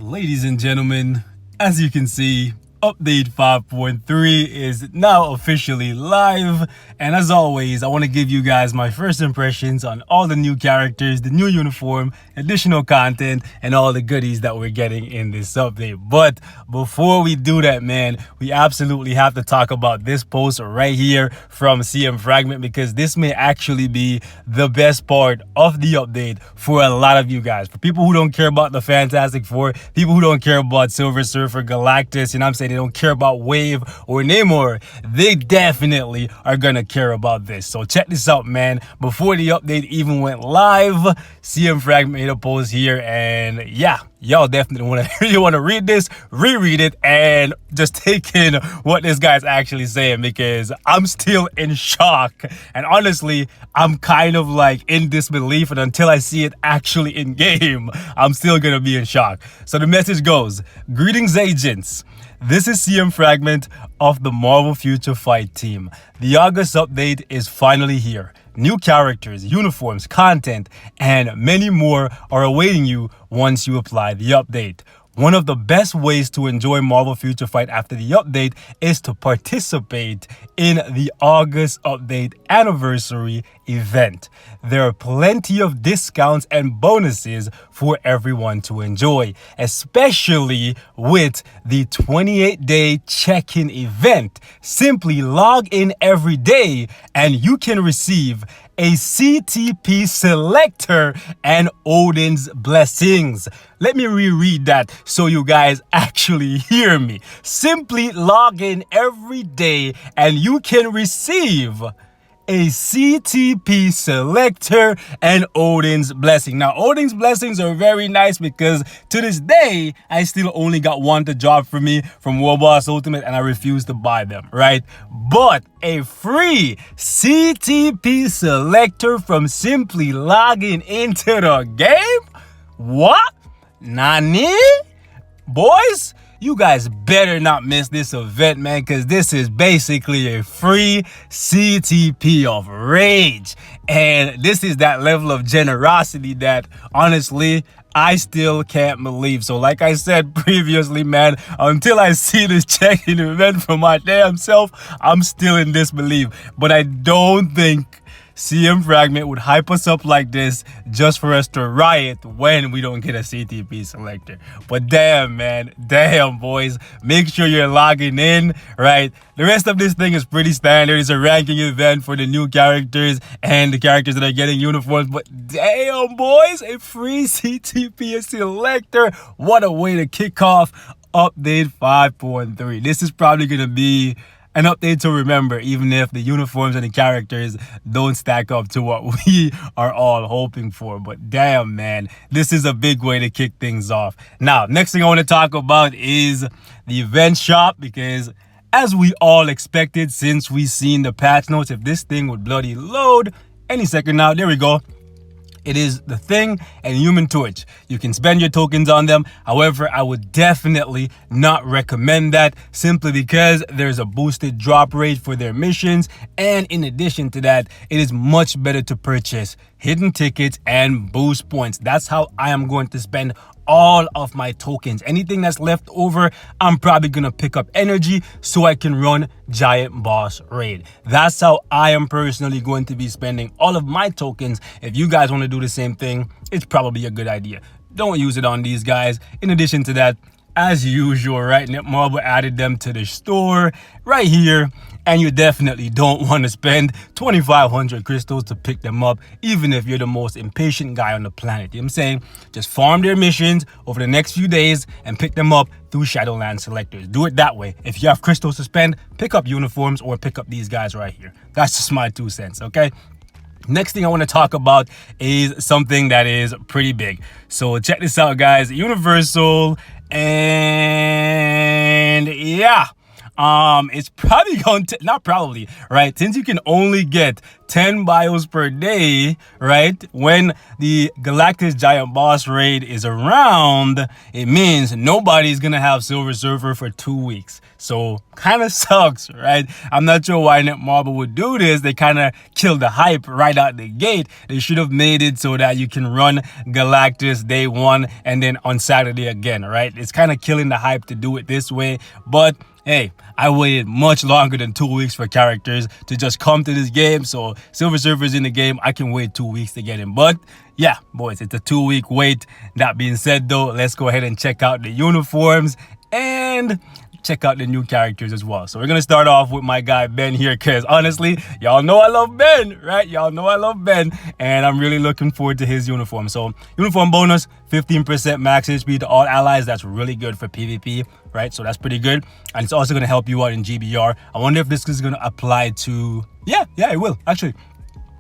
Ladies and gentlemen, as you can see, update 5.3 is now officially live, and as always, I want to give you guys my first impressions on all the new characters, the new uniform, additional content, and all the goodies that we're getting in this update. But before we do that, man, we absolutely have to talk about this post right here from CM Fragment, because this may actually be the best part of the update for a lot of you guys. For people who don't care about the Fantastic Four, people who don't care about Silver Surfer, Galactus, you know what I'm saying, they don't care about Wave or Namor, they definitely are gonna care about this. So check this out, man. Before the update even went live, CM Fragment made a post here, and yeah, y'all definitely want to read this, reread it, and just take in what this guy's actually saying, because I'm still in shock. And honestly, I'm kind of like in disbelief, and until I see it actually in game, I'm still gonna be in shock. So the message goes: greetings, agents. This is CM Fragment of the Marvel Future Fight team. The August update is finally here. New characters, uniforms, content, and many more are awaiting you once you apply the update. One of the best ways to enjoy Marvel Future Fight after the update is to participate in the August update anniversary event. There are plenty of discounts and bonuses for everyone to enjoy, especially with the 28-day check-in event. Simply log in every day and you can receive a CTP selector and Odin's blessings. Let me reread that so you guys actually hear me. Simply log in every day and you can receive a CTP selector and Odin's blessing. Now, Odin's blessings are very nice because to this day, I still only got one to drop for me from World Boss Ultimate, and I refuse to buy them, right? But a free CTP selector from simply logging into the game? What? Nani? Boys, you guys better not miss this event, man, because this is basically a free CTP of rage. And this is that level of generosity that, honestly, I still can't believe. So like I said previously, man, until I see this check-in event for my damn self, I'm still in disbelief. But I don't think CM Fragment would hype us up like this just for us to riot when we don't get a CTP selector. But damn, man, damn, boys, make sure you're logging in, right? The rest of this thing is pretty standard. It's a ranking event for the new characters and the characters that are getting uniforms. But damn, boys, a free CTP selector. What a way to kick off update 5.3. This is probably going to be an update to remember, even if the uniforms and the characters don't stack up to what we are all hoping for. But damn, man, this is a big way to kick things off. Now, next thing I want to talk about is the event shop, because as we all expected since we seen the patch notes, if this thing would bloody load any second now, there we go. It is the Thing and Human Torch. You can spend your tokens on them. However, I would definitely not recommend that, simply because there's a boosted drop rate for their missions. And in addition to that, it is much better to purchase hidden tickets and boost points. That's how I am going to spend all of my tokens. Anything that's left over, I'm probably gonna pick up energy so I can run Giant Boss Raid. That's how I am personally going to be spending all of my tokens. If you guys want to do the same thing, it's probably a good idea. Don't use it on these guys. In addition to that, as usual, right, Netmarble added them to the store right here, and you definitely don't want to spend 2,500 crystals to pick them up, even if you're the most impatient guy on the planet. You know what I'm saying? Just farm their missions over the next few days and pick them up through Shadowland selectors. Do it that way. If you have crystals to spend, pick up uniforms or pick up these guys right here. That's just my 2 cents, okay? Next thing I want to talk about is something that is pretty big. So check this out, guys. Universal, and yeah, it's probably going to, not probably, right, since you can only get 10 bios per day, right, when the Galactus Giant Boss Raid is around, it means nobody's gonna have Silver Surfer for 2 weeks. So kind of sucks, right? I'm not sure why Netmarble would do this. They kind of killed the hype right out the gate. They should have made it so that you can run Galactus day one and then on Saturday again, right? It's kind of killing the hype to do it this way. But hey, I waited much longer than 2 weeks for characters to just come to this game. So Silver Surfer's in the game. I can wait 2 weeks to get him. But yeah, boys, it's a 2-week wait. That being said, though, let's go ahead and check out the uniforms and check out the new characters as well. So we're gonna start off with my guy Ben here, because honestly, y'all know I love Ben, right? Y'all know I love Ben, and I'm really looking forward to his uniform. So uniform bonus, 15% max HP to all allies. That's really good for PvP, right? So that's pretty good, and it's also gonna help you out in GBR. I wonder if this is gonna apply to, yeah, it will actually.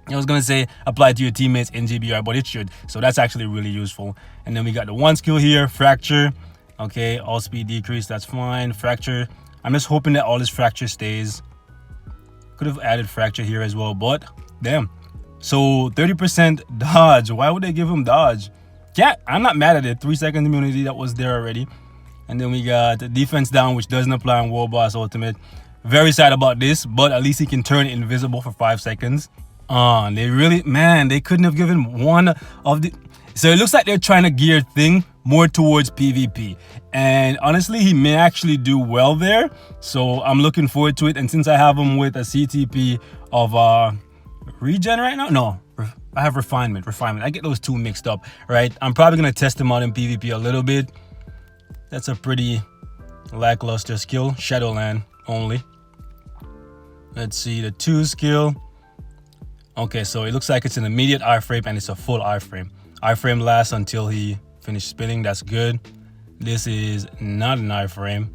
I was gonna say apply to your teammates in GBR, but it should. So that's actually really useful. And then we got the one skill here, fracture. Okay, all speed decrease, that's fine. Fracture, I'm just hoping that all this fracture stays. Could have added fracture here as well, but damn. So 30% dodge. Why would they give him dodge? Yeah, I'm not mad at it. 3-second immunity, that was there already. And then we got defense down, which doesn't apply on World Boss Ultimate. Very sad about this, but at least he can turn invisible for 5 seconds. They really, man, they couldn't have given one of the... So it looks like they're trying to gear thing more towards PvP. And honestly, he may actually do well there. So I'm looking forward to it. And since I have him with a CTP of regen right now, no, I have refinement. I get those two mixed up, right? I'm probably going to test him out in PvP a little bit. That's a pretty lackluster skill. Shadowland only. Let's see the 2 skill. Okay, so it looks like it's an immediate iframe and it's a full iframe. Iframe lasts until he finishes spinning. That's good. This is not an iframe.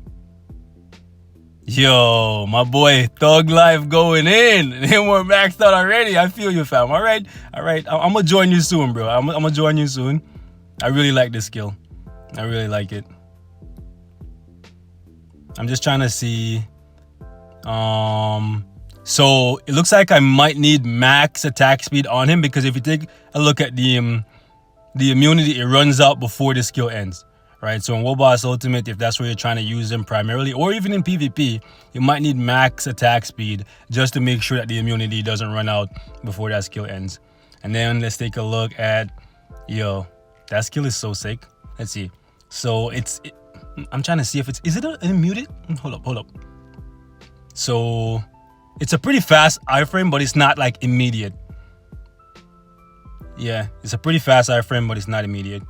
Yo, my boy Thug Life going in. They were maxed out already. I feel you, fam. All right. I'm gonna join you soon, bro. I'm gonna join you soon. I really like this skill. I really like it. I'm just trying to see. So it looks like I might need max attack speed on him, because if you take a look at the immunity, it runs out before the skill ends, right? So in World Boss Ultimate, if that's where you're trying to use him primarily, or even in PvP, you might need max attack speed just to make sure that the immunity doesn't run out before that skill ends. And then let's take a look at, yo, that skill is so sick. Let's see. So I'm trying to see if is it an immunity? Hold up. So it's a pretty fast iframe, but it's not like immediate. Yeah, it's a pretty fast iframe, but it's not immediate.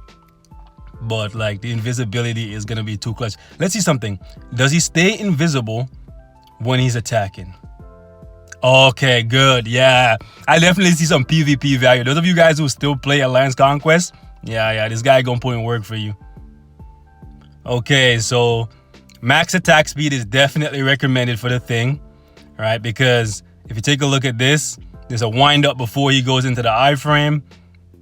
But like the invisibility is gonna be too clutch. Let's see something. Does he stay invisible when he's attacking? Okay, good. Yeah, I definitely see some PvP value. Those of you guys who still play Alliance Conquest, yeah, this guy gonna put in work for you. Okay, so max attack speed is definitely recommended for the thing, right? Because if you take a look at this, there's a wind up before he goes into the iframe,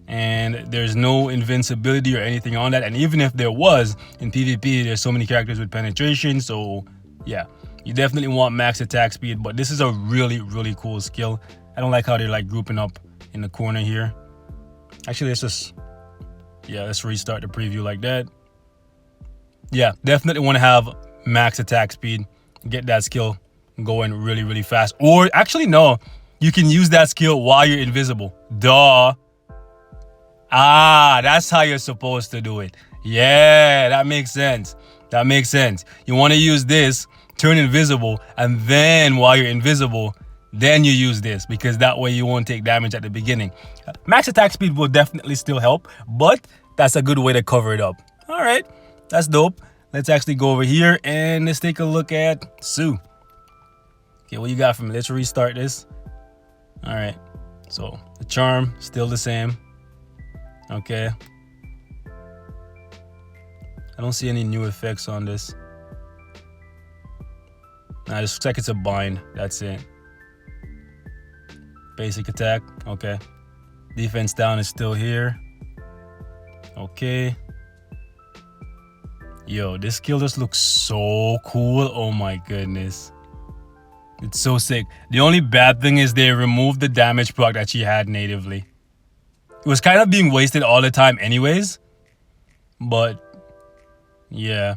and there's no invincibility or anything on that. And even if there was, in PvP, there's so many characters with penetration. So yeah, you definitely want max attack speed, but this is a really, really cool skill. I don't like how they're like grouping up in the corner here. Actually, let's restart the preview like that. Yeah, definitely want to have max attack speed, get that skill going really, really fast. Or actually, no, you can use that skill while you're invisible. Duh. That's how you're supposed to do it. Yeah, that makes sense. You want to use this, turn invisible, and then while you're invisible, then you use this, because that way you won't take damage at the beginning. Max attack speed will definitely still help, but that's a good way to cover it up. All right, that's dope. Let's actually go over here and let's take a look at Sue. Okay, what you got for me? Let's restart this. All right, so the charm still the same. Okay, I don't see any new effects on this. Nah, this looks like it's a bind. That's it. Basic attack. Okay, defense down is still here. Okay, yo, this skill just looks so cool. Oh my goodness, it's so sick. The only bad thing is they removed the damage proc that she had natively. It was kind of being wasted all the time anyways, but yeah,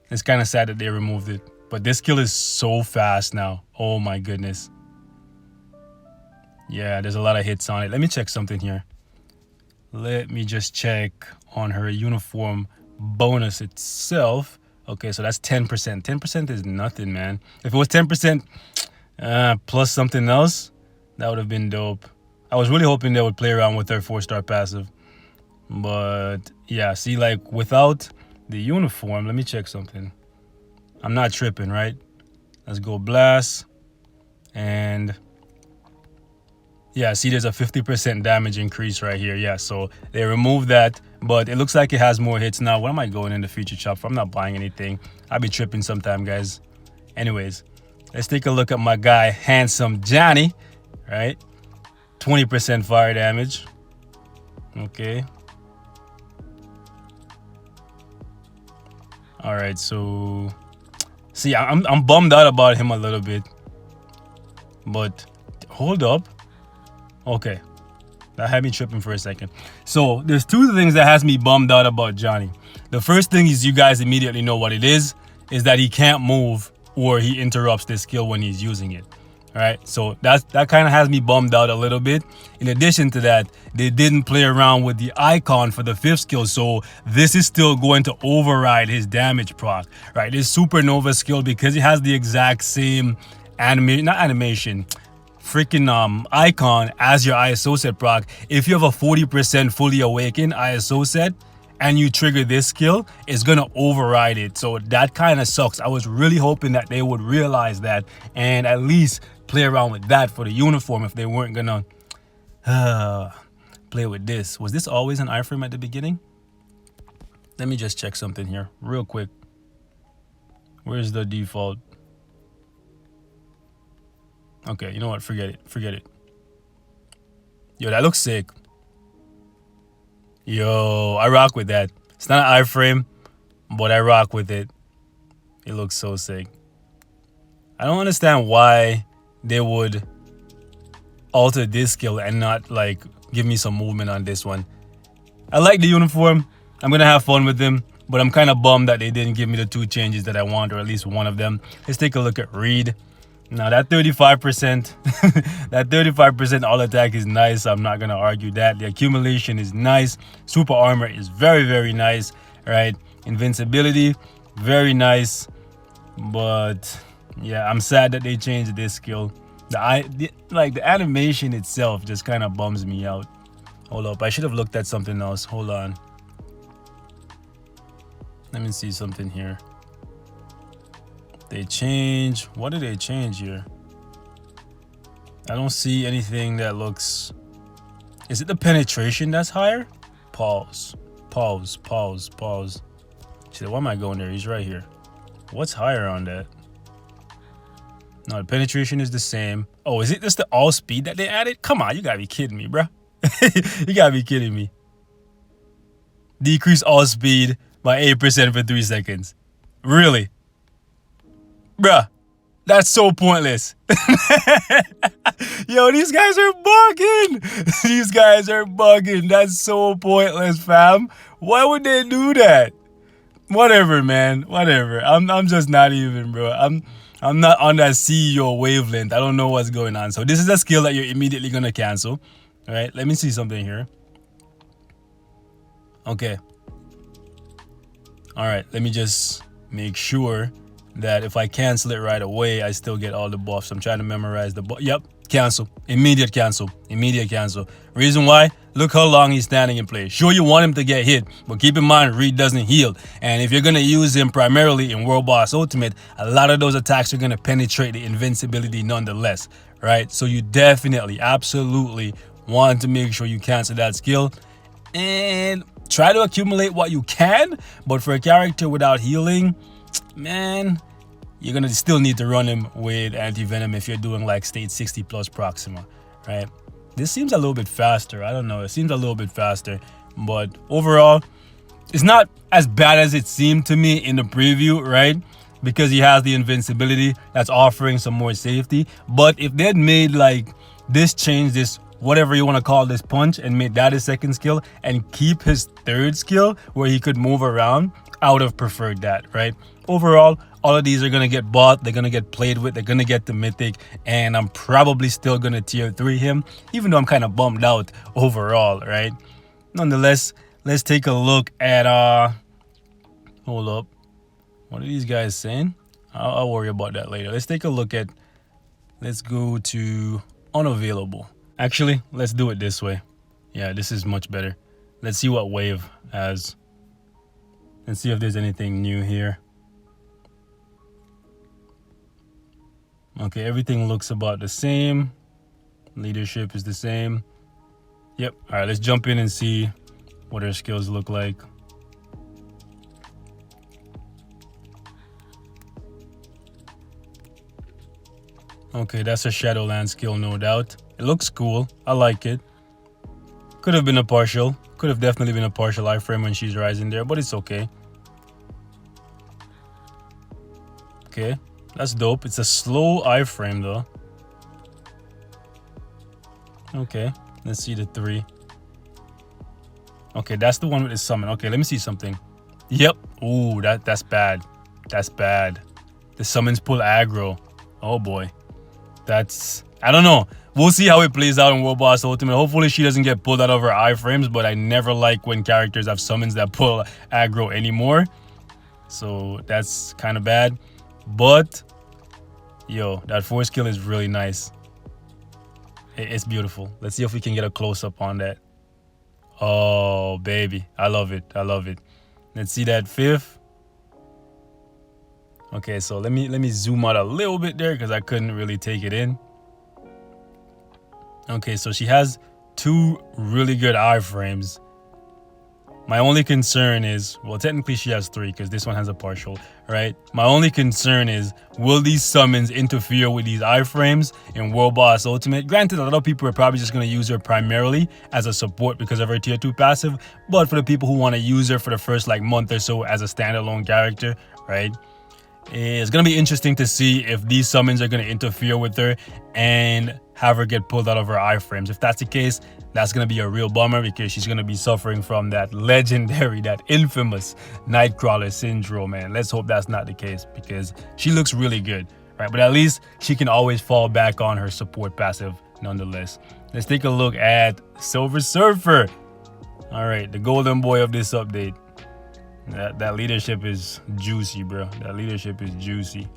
it's kind of sad that they removed it. But this skill is so fast now. Oh my goodness. Yeah, there's a lot of hits on it. Let me check something here. Let me just check on her uniform bonus itself. Okay, so that's 10%. 10% is nothing, man. If it was 10% plus something else, that would have been dope. I was really hoping they would play around with their 4-star passive. But yeah, see, like without the uniform, let me check something. I'm not tripping, right? Let's go blast. And yeah, see, there's a 50% damage increase right here. Yeah, so they removed that, but it looks like it has more hits now. What am I going in the feature shop for? I'm not buying anything. I'll be tripping sometime, guys. Anyways, let's take a look at my guy, Handsome Johnny, right? 20% fire damage. Okay. All right, so see, I'm bummed out about him a little bit, but hold up. Okay, that had me tripping for a second. So there's two things that has me bummed out about Johnny. The first thing is, you guys immediately know what it is that he can't move or he interrupts this skill when he's using it. All right, so that kind of has me bummed out a little bit. In addition to that, they didn't play around with the icon for the 5th skill, so this is still going to override his damage proc, right? This supernova skill, because it has the exact same freaking icon as your ISO set proc. If you have a 40% fully awakened ISO set and you trigger this skill, it's gonna override it. So that kind of sucks. I was really hoping that they would realize that and at least play around with that for the uniform if they weren't gonna play with this. Was this always an iframe at the beginning? Let me just check something here real quick. Where's the default? Okay, you know what? Forget it. Yo, that looks sick. Yo, I rock with that. It's not an iframe, but I rock with it. It looks so sick. I don't understand why they would alter this skill and not like give me some movement on this one. I like the uniform. I'm gonna have fun with them, but I'm kind of bummed that they didn't give me the 2 changes that I want, or at least one of them. Let's take a look at Reed. Now that 35%, that 35% all attack is nice. I'm not gonna argue that. The accumulation is nice. Super armor is very, very nice, right? Invincibility, very nice. But yeah, I'm sad that they changed this skill. The animation itself just kind of bums me out. Hold up, I should have looked at something else. Hold on. Let me see something here. They change. What did they change here? I don't see anything that looks... Is it the penetration that's higher? Pause. Shit, why am I going there? He's right here. What's higher on that? No, the penetration is the same. Oh, is it just the all speed that they added? Come on, you gotta be kidding me, bruh. You gotta be kidding me. Decrease all speed by 8% for 3 seconds. Really? Bruh, that's so pointless. Yo, these guys are bugging. These guys are bugging. That's so pointless, fam. Why would they do that? Whatever, man. Whatever. I'm just not even, bro. I'm not on that CEO wavelength. I don't know what's going on. So this is a skill that you're immediately gonna cancel. All right, let me see something here. Okay. All right, let me just make sure that if I cancel it right away, I still get all the buffs. I'm trying to memorize the buff. Yep, cancel. Immediate cancel. Immediate cancel. Reason why? Look how long he's standing in place. Sure, you want him to get hit, but keep in mind, Reed doesn't heal. And if you're going to use him primarily in World Boss Ultimate, a lot of those attacks are going to penetrate the invincibility nonetheless, right? So you definitely, absolutely want to make sure you cancel that skill. And try to accumulate what you can, but for a character without healing, man, you're gonna still need to run him with anti-venom if you're doing like state 60 plus Proxima, right? This seems a little bit faster. I don't know, it seems a little bit faster, but overall it's not as bad as it seemed to me in the preview, right? Because he has the invincibility that's offering some more safety. But if they'd made like this change, this whatever you want to call this punch, and made that his second skill and keep his third skill where he could move around, I would have preferred that, right? Overall, all of these are going to get bought. They're going to get played with. They're going to get the mythic. And I'm probably still going to tier 3 him, even though I'm kind of bummed out overall, right? Nonetheless, let's take a look at, hold up. What are these guys saying? I'll worry about that later. Let's take a look at, let's go to unavailable. Actually, let's do it this way. Yeah, this is much better. Let's see what Wave has. Let's see if there's anything new here. Okay, everything looks about the same. Leadership is the same. Yep. All right, let's jump in and see what her skills look like. Okay, that's a Shadowland skill, no doubt. It looks cool. I like it. Could have been a partial. Could have definitely been a partial iframe when she's rising there, but it's okay. Okay, that's dope. It's a slow iframe though. Okay, let's see the 3. Okay, that's the one with the summon. Okay, let me see something. Yep. Ooh, that's bad. That's bad. The summons pull aggro. Oh boy. That's, I don't know. We'll see how it plays out in World Boss Ultimate. Hopefully she doesn't get pulled out of her iframes, but I never like when characters have summons that pull aggro anymore. So that's kind of bad. But, yo, that 4 skill is really nice. It's beautiful. Let's see if we can get a close-up on that. Oh, baby. I love it. I love it. Let's see that 5th. Okay, so let me zoom out a little bit there because I couldn't really take it in. Okay, so she has 2 really good iframes. My only concern is, well, technically she has 3 because this one has a partial, right? My only concern is, will these summons interfere with these iframes in World Boss Ultimate? Granted, a lot of people are probably just going to use her primarily as a support because of her tier 2 passive, but for the people who want to use her for the first like month or so as a standalone character, right? It's going to be interesting to see if these summons are going to interfere with her and have her get pulled out of her iframes. If that's the case, that's going to be a real bummer because she's going to be suffering from that legendary, that infamous Nightcrawler syndrome, man. Let's hope that's not the case because she looks really good, right? But at least she can always fall back on her support passive nonetheless. Let's take a look at Silver Surfer. All right, the golden boy of this update. That leadership is juicy, bro. That leadership is juicy.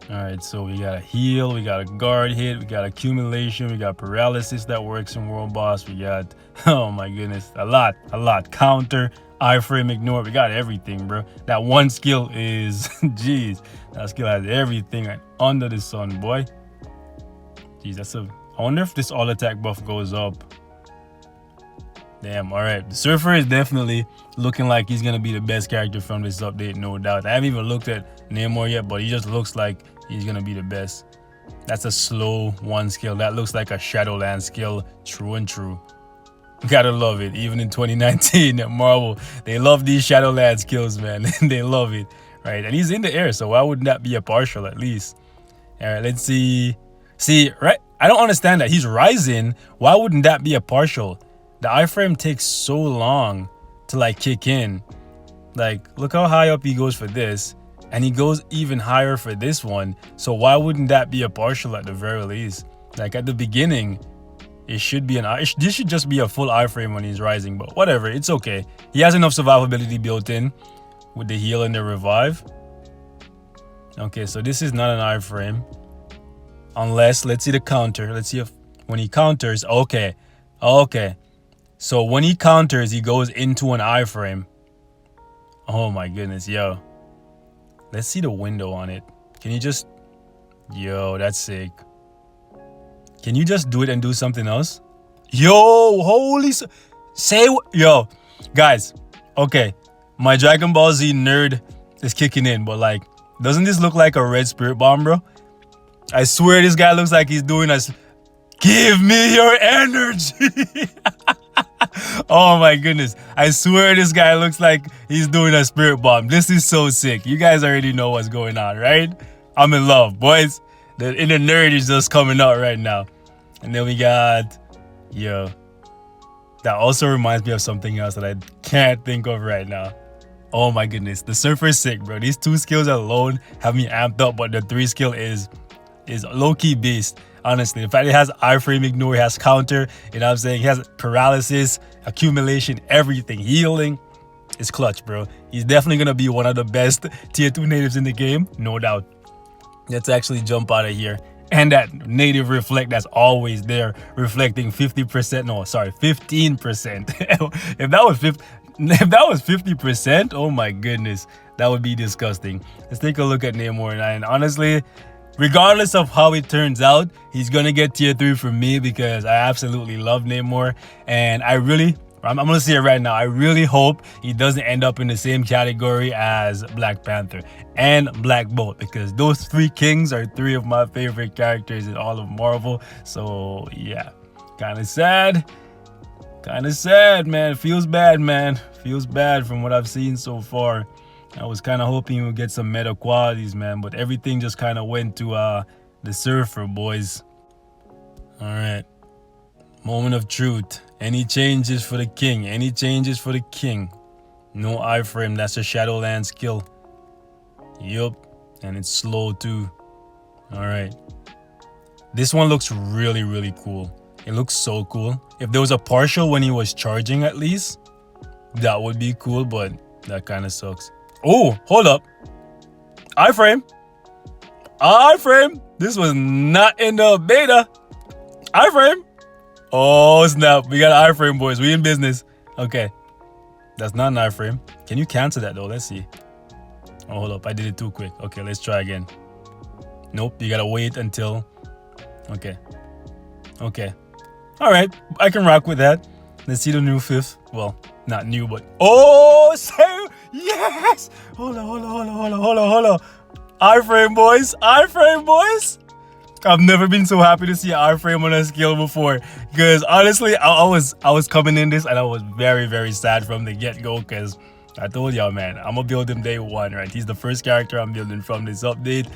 All right, so we got a heal, we got a guard hit, we got accumulation, we got paralysis that works in World Boss. We got, oh my goodness, a lot. Counter, iframe, ignore. We got everything, bro. That 1 skill is, jeez, that skill has everything under the sun, boy. Jeez, I wonder if this all attack buff goes up. Damn, all right. The Surfer is definitely looking like he's going to be the best character from this update, no doubt. I haven't even looked at Namor yet, but he just looks like he's going to be the best. That's a slow 1 skill. That looks like a Shadowland skill, true and true. Gotta love it. Even in 2019 at Marvel, they love these Shadowland skills, man. They love it, right? And he's in the air, so why wouldn't that be a partial at least? All right, let's see. See, right? I don't understand that. He's rising. Why wouldn't that be a partial? The iframe takes so long to like kick in. Like, look how high up he goes for this, and he goes even higher for this one. So why wouldn't that be a partial at the very least? Like at the beginning, it should be this should just be a full iframe when he's rising, but whatever, it's okay. He has enough survivability built in with the heal and the revive. Okay, so this is not an iframe. Unless, let's see the counter. Let's see if when he counters, okay. So when he counters, he goes into an iframe. Oh my goodness, yo. Let's see the window on it. Can you just... Yo, that's sick. Can you just do it and do something else? Yo, holy... Say what... Yo, guys. Okay, my Dragon Ball Z nerd is kicking in, but like, doesn't this look like a red spirit bomb, bro? I swear this guy looks like he's doing a... Give me your energy! Oh my goodness. I swear this guy looks like he's doing a spirit bomb. This is so sick. You guys already know what's going on, right? I'm in love, boys. The inner nerd is just coming out right now. And then we got... Yo. That also reminds me of something else that I can't think of right now. Oh my goodness, the Surfer is sick, bro. These 2 skills alone have me amped up, but the 3 skill is low-key beast. Honestly, the fact it has iframe ignore, it has counter, you know what I'm saying? He has paralysis, accumulation, everything, healing. It's clutch, bro. He's definitely gonna be one of the best tier 2 natives in the game, no doubt. Let's actually jump out of here. And that native reflect that's always there, reflecting 50%. No, sorry, 15%. If that was 50%, oh my goodness, that would be disgusting. Let's take a look at Namor. And honestly, regardless of how it turns out, he's gonna get tier 3 from me because I absolutely love Namor. And I'm gonna say it right now, I really hope he doesn't end up in the same category as Black Panther and Black Bolt, because those 3 kings are 3 of my favorite characters in all of Marvel. So yeah, kind of sad, man. Feels bad, man. Feels bad from what I've seen so far. I was kind of hoping we'd get some meta qualities, man, but everything just kind of went to the Surfer, boys. All right, moment of truth. Any changes for the king? Any changes for the king? No iframe, that's a Shadowland skill. Yup, and it's slow too. All right, this one looks really, really cool. It looks so cool. If there was a partial when he was charging at least, that would be cool, but that kind of sucks. Oh, hold up. Iframe. Iframe. This was not in the beta. Iframe. Oh, snap. We got an iframe, boys. We in business. Okay. That's not an iframe. Can you cancel that, though? Let's see. Oh, hold up. I did it too quick. Okay, let's try again. Nope. You got to wait until... Okay. Okay. All right. I can rock with that. Let's see the new 5th. Well, not new, but... Oh, so... Yes! Hold on. Iframe, boys. Iframe, boys. I've never been so happy to see an iframe on a skill before, because honestly, I was coming in this and I was very, very sad from the get-go, because I told y'all, man, I'm gonna build him day 1, right? He's the first character I'm building from this update,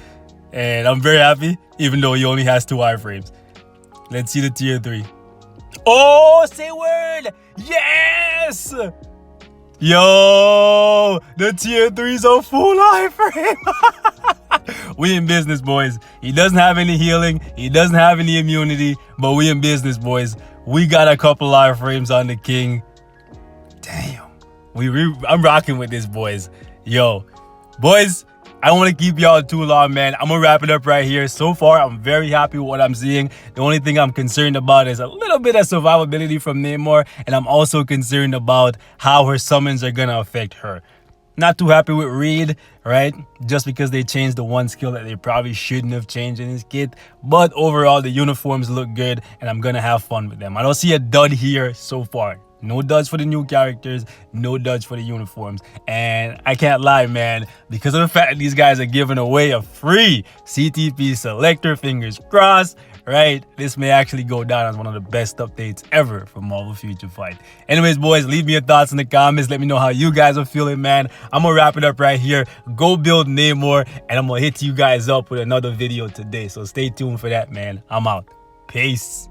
and I'm very happy, even though he only has 2 iframes. Let's see the tier 3. Oh, say word! Yes! Yo, the tier 3's a full iframe. We in business, boys. He doesn't have any healing. He doesn't have any immunity, but we in business, boys. We got a couple iframes on the king. Damn. I'm rocking with this, boys. Yo, boys, I don't want to keep y'all too long, man. I'm going to wrap it up right here. So far, I'm very happy with what I'm seeing. The only thing I'm concerned about is a little bit of survivability from Namor, and I'm also concerned about how her summons are going to affect her. Not too happy with Reed, right? Just because they changed the one skill that they probably shouldn't have changed in his kit. But overall, the uniforms look good, and I'm going to have fun with them. I don't see a dud here so far. No duds for the new characters, no duds for the uniforms. And I can't lie, man, because of the fact that these guys are giving away a free CTP selector, fingers crossed, right? This may actually go down as one of the best updates ever for Marvel Future Fight. Anyways, boys, leave me your thoughts in the comments. Let me know how you guys are feeling, man. I'm gonna wrap it up right here. Go build Namor, and I'm gonna hit you guys up with another video today. So stay tuned for that, man. I'm out. Peace.